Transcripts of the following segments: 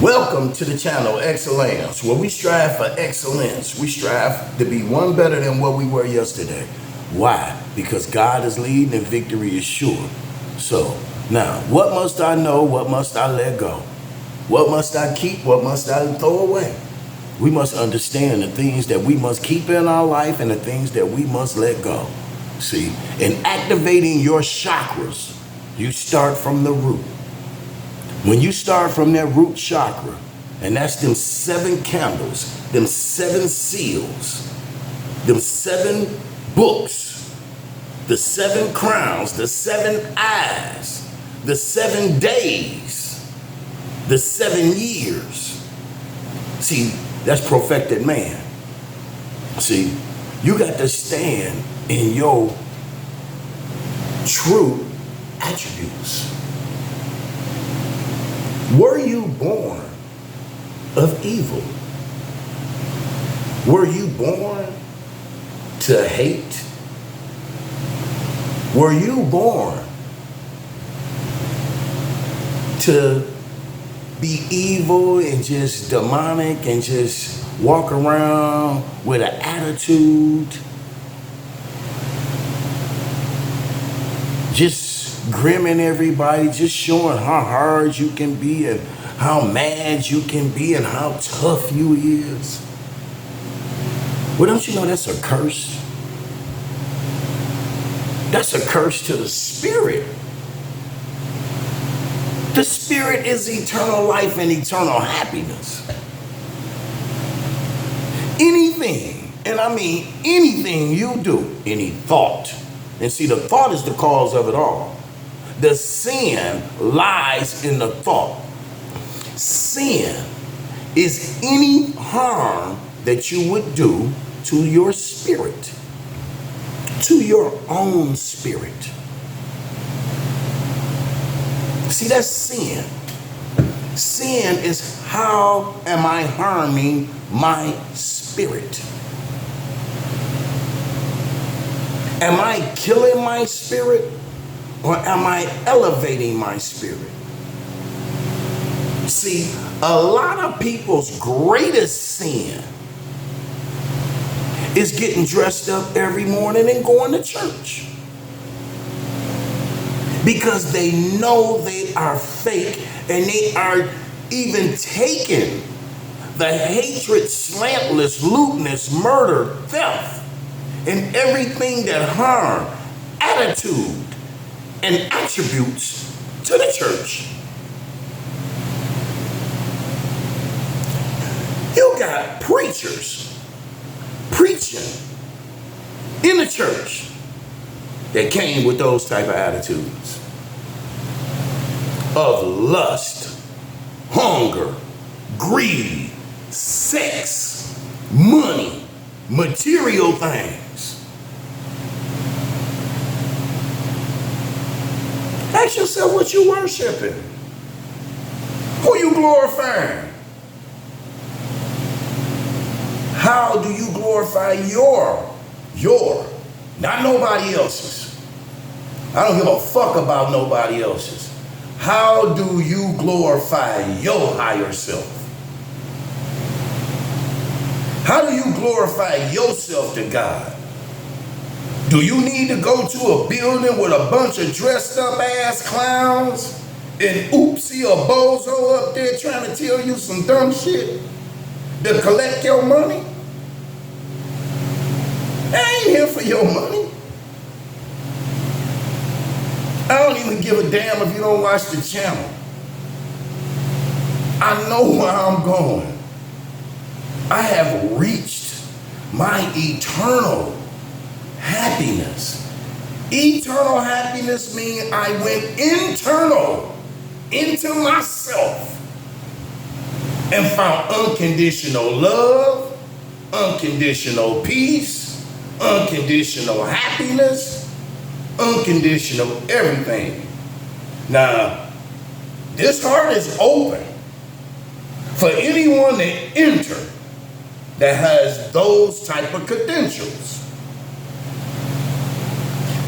Welcome to the channel Excellence, where we strive for excellence. We strive to be one better than what we were yesterday. Why? Because God is leading and victory is sure. So, now, what must I know? What must I let go? What must I keep? What must I throw away? We must understand the things that we must keep in our life and the things that we must let go. See, in activating your chakras, you start from the root. When you start from that root chakra, and that's them 7 candles, them 7 seals, them 7 books, the 7 crowns, the 7 eyes, the 7 days, the 7 years. See, that's perfected man. See, you got to stand in your true attributes. Were you born of evil? Were you born to hate? Were you born to be evil and just demonic and just walk around with an attitude? Just grimming everybody, just showing how hard you can be and how mad you can be and how tough you is. Well, don't you know that's a curse? That's a curse to the spirit. The spirit is eternal life and eternal happiness. Anything, and I mean anything you do, any thought, and see, the thought is the cause of it all. The sin lies in the thought. Sin is any harm that you would do to your spirit, to your own spirit. See, that's sin. Sin is how am I harming my spirit? Am I killing my spirit? Or am I elevating my spirit? See, a lot of people's greatest sin is getting dressed up every morning and going to church. Because they know they are fake and they are even taking the hatred, slantless, lewdness, murder, theft, and everything that harm, attitude, and attributes to the church. You got preachers preaching in the church that came with those type of attitudes of lust, hunger, greed, sex, money, material things. Ask yourself what you worshiping. Who you glorifying? How do you glorify your, not nobody else's? I don't give a fuck about nobody else's. How do you glorify your higher self? How do you glorify yourself to God? Do you need to go to a building with a bunch of dressed up ass clowns and oopsie or bozo up there trying to tell you some dumb shit to collect your money? I ain't here for your money. I don't even give a damn if you don't watch the channel. I know where I'm going. I have reached my eternal happiness. Eternal happiness means I went internal into myself and found unconditional love, unconditional peace, unconditional happiness, unconditional everything. Now, this heart is open for anyone to enter that has those type of credentials.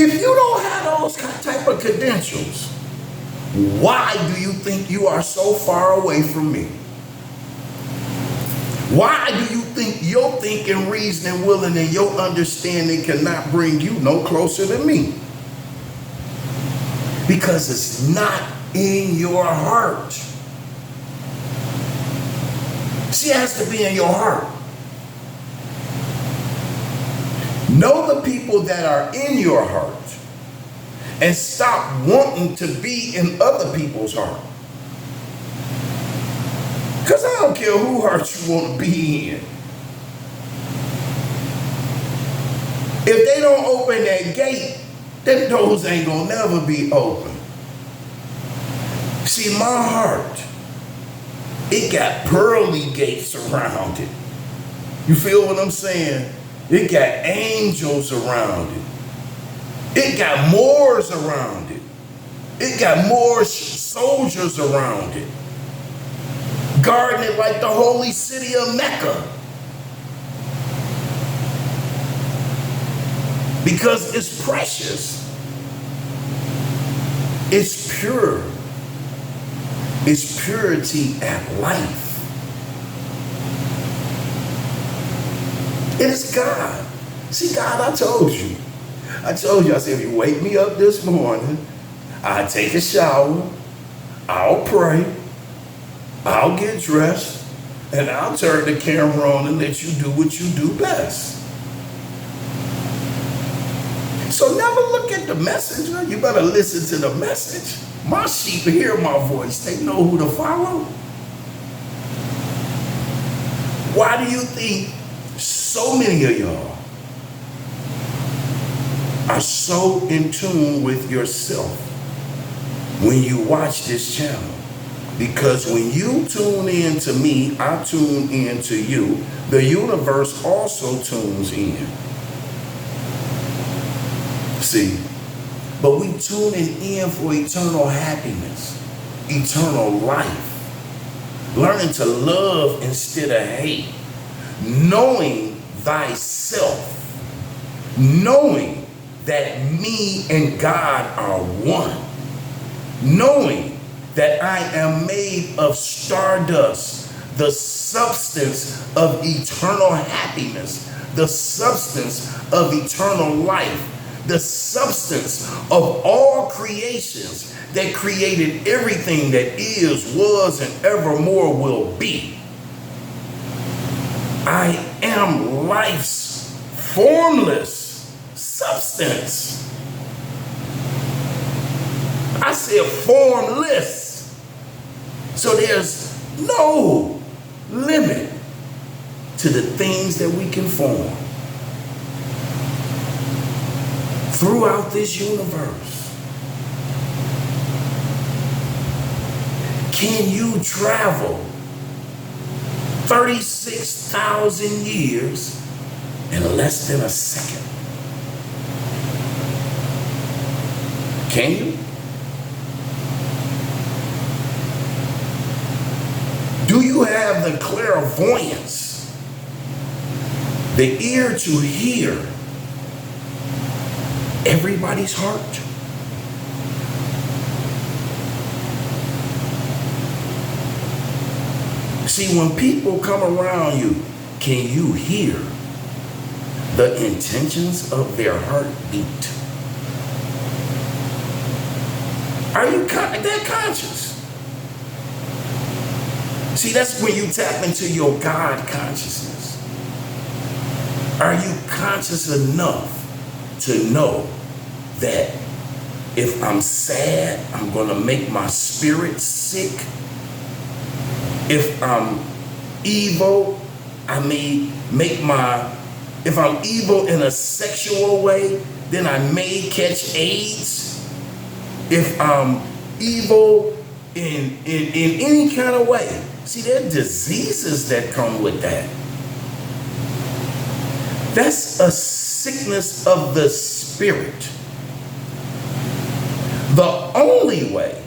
If you don't have those type of credentials, why do you think you are so far away from me? Why do you think your thinking, reasoning, willing, and your understanding cannot bring you no closer to me? Because it's not in your heart. See, it has to be in your heart. Know the people that are in your heart and stop wanting to be in other people's heart. Because I don't care who heart you want to be in. If they don't open that gate, them doors ain't gonna never be open. See, my heart, it got pearly gates around it. You feel what I'm saying? It got angels around it. It got Moors around it. It got Moorish soldiers around it. Guarding it like the holy city of Mecca. Because it's precious. It's pure. It's purity at life. It is God. See, God, I told you. I said, if you wake me up this morning, I'll take a shower, I'll pray, I'll get dressed, and I'll turn the camera on and let you do what you do best. So never look at the messenger. You better listen to the message. My sheep hear my voice. They know who to follow. Why do you think so many of y'all are so in tune with yourself when you watch this channel? Because when you tune in to me, I tune in to you. The universe also tunes in. See, but we tuning in for eternal happiness, eternal life, learning to love instead of hate, knowing thyself, knowing that me and God are one, knowing that I am made of stardust, the substance of eternal happiness, the substance of eternal life, the substance of all creations that created everything that is, was, and evermore will be. I am life's formless substance. I said formless. So there's no limit to the things that we can form throughout this universe. Can you travel 36,000 years in less than a second? Can you? Do you have the clairvoyance, the ear to hear everybody's heart? See, when people come around you, can you hear the intentions of their heartbeat? Are you that conscious? See, that's when you tap into your God consciousness. Are you conscious enough to know that if I'm sad, I'm going to make my spirit sick? If I'm evil, I may make if I'm evil in a sexual way, then I may catch AIDS. If I'm evil in any kind of way. See, there are diseases that come with that. That's a sickness of the spirit. The only way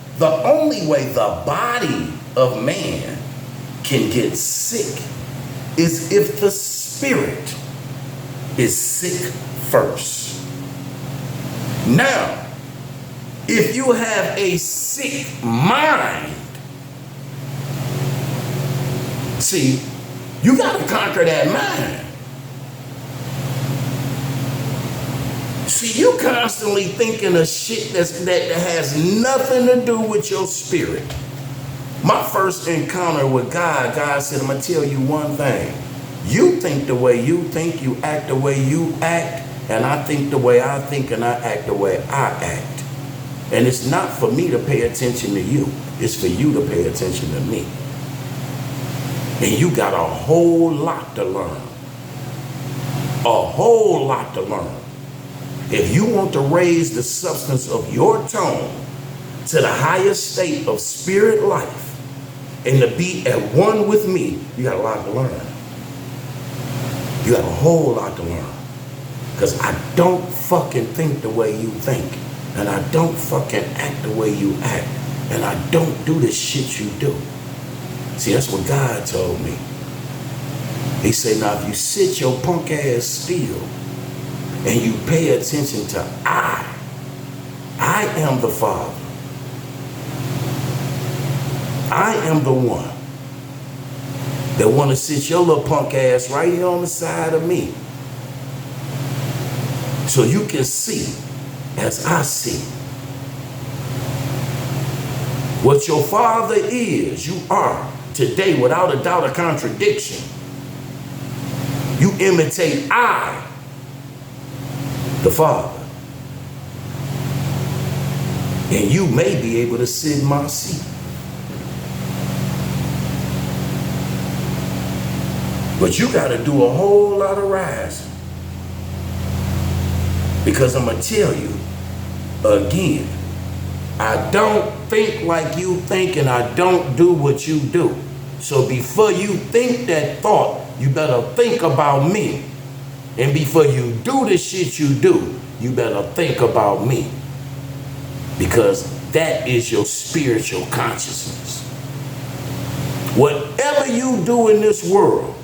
the body of man can get sick is if the spirit is sick first. Now, if you have a sick mind, see, You got to conquer that mind. See, you constantly thinking of shit that has nothing to do with your spirit. My first encounter with God, God said, I'm going to tell you one thing. You think the way you think, you act the way you act, and I think the way I think, and I act the way I act. And it's not for me to pay attention to you. It's for you to pay attention to me. And you got a whole lot to learn. A whole lot to learn. If you want to raise the substance of your tone to the highest state of spirit life and to be at one with me, you got a lot to learn. You got a whole lot to learn. Because I don't fucking think the way you think. And I don't fucking act the way you act. And I don't do the shit you do. See, that's what God told me. He said, now if you sit your punk ass still and you pay attention to I am the Father. I am the one that want to sit your little punk ass right here on the side of me. So you can see as I see. What your Father is, you are today without a doubt or contradiction. You imitate I, the Father. And you may be able to sit in my seat. But you got to do a whole lot of rising. Because I'm going to tell you again, I don't think like you think and I don't do what you do. So before you think that thought, you better think about me. And before you do the shit you do, you better think about me. Because that is your spiritual consciousness. Whatever you do in this world,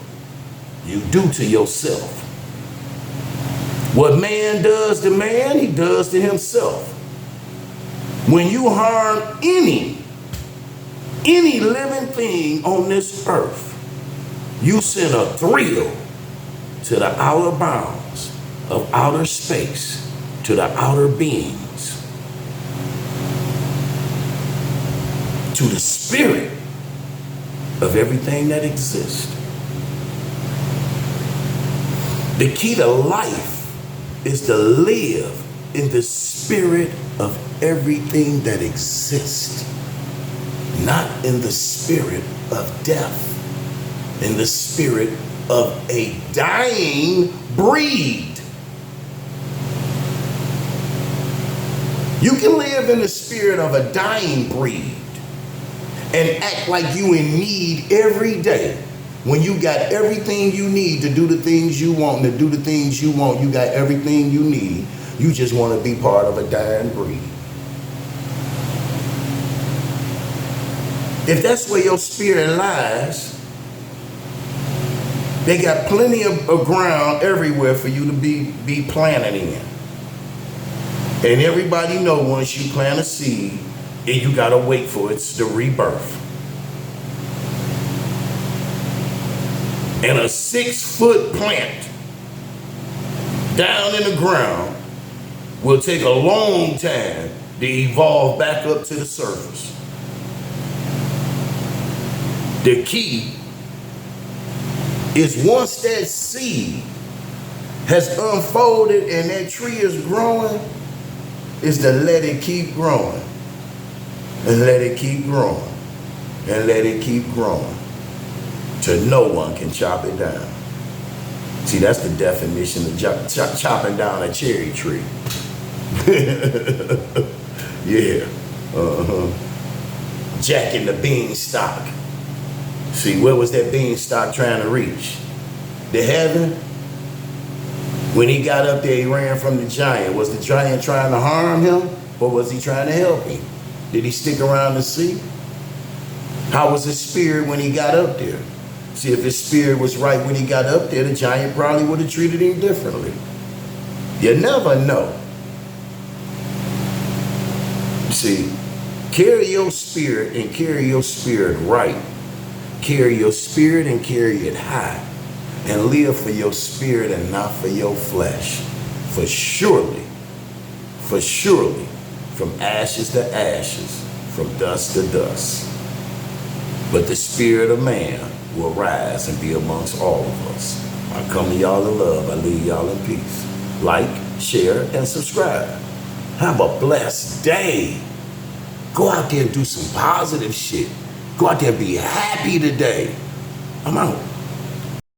you do to yourself. What man does to man, he does to himself. When you harm any living thing on this earth, you send a thrill to the outer bounds of outer space, to the outer beings, to the spirit of everything that exists. The key to life is to live in the spirit of everything that exists, not in the spirit of death, in the spirit of a dying breed. You can live in the spirit of a dying breed and act like you in need every day. When you got everything you need to do the things you want, and to do the things you want, you got everything you need. You just want to be part of a dying breed. If that's where your spirit lies, they got plenty of ground everywhere for you to be planted in. And everybody know once you plant a seed, and you got to wait for its the rebirth. And a 6-foot plant down in the ground will take a long time to evolve back up to the surface. The key is once that seed has unfolded and that tree is growing, is to let it keep growing. And let it keep growing. And let it keep growing. Till no one can chop it down. See, that's the definition of chopping down a cherry tree. Yeah. Jacking the beanstalk. See, where was that beanstalk trying to reach? The heaven? When he got up there, he ran from the giant. Was the giant trying to harm him, or was he trying to help him? Did he stick around to see? How was his spirit when he got up there? See, if his spirit was right when he got up there, the giant probably would have treated him differently. You never know. See, carry your spirit and carry your spirit right. Carry your spirit and carry it high. And live for your spirit and not for your flesh. For surely, from ashes to ashes, from dust to dust. But the spirit of man will rise and be amongst all of us. I come to y'all in love. I leave y'all in peace. Like, share, and subscribe. Have a blessed day. Go out there and do some positive shit. Go out there and be happy today. I'm out.